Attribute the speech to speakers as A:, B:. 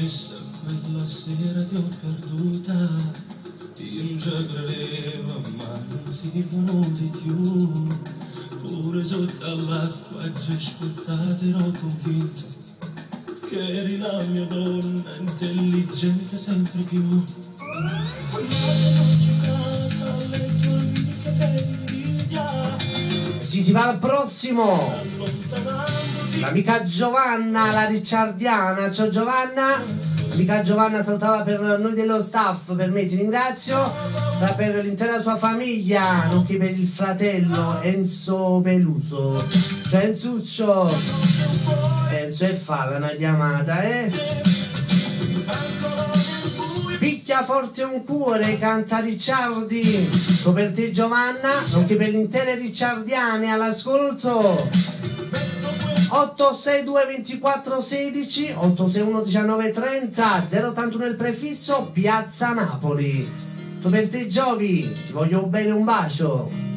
A: promessa, quella sera ti ho perduta. Io non ci credevo, ma non si venuti più. Pure sotto all'acqua già ascoltato, ero convinto che eri la mia donna, intelligente sempre più. Ho giocato alle tue amiche per invidia.
B: Sì, si va al prossimo. L'amica Giovanna, la ricciardiana. Ciao Giovanna. L'amica Giovanna salutava per noi dello staff, per me ti ringrazio, per l'intera sua famiglia, nonché per il fratello Enzo Peluso. Ciao Enzuccio. Enzo e falla una chiamata, Picchia forte un cuore, canta Ricciardi. Per te Giovanna, nonché per l'intere ricciardiane all'ascolto. 862 24 16 861 19 30 081 il prefisso, Piazza Napoli. Per te Giovi, ti voglio bene, un bacio.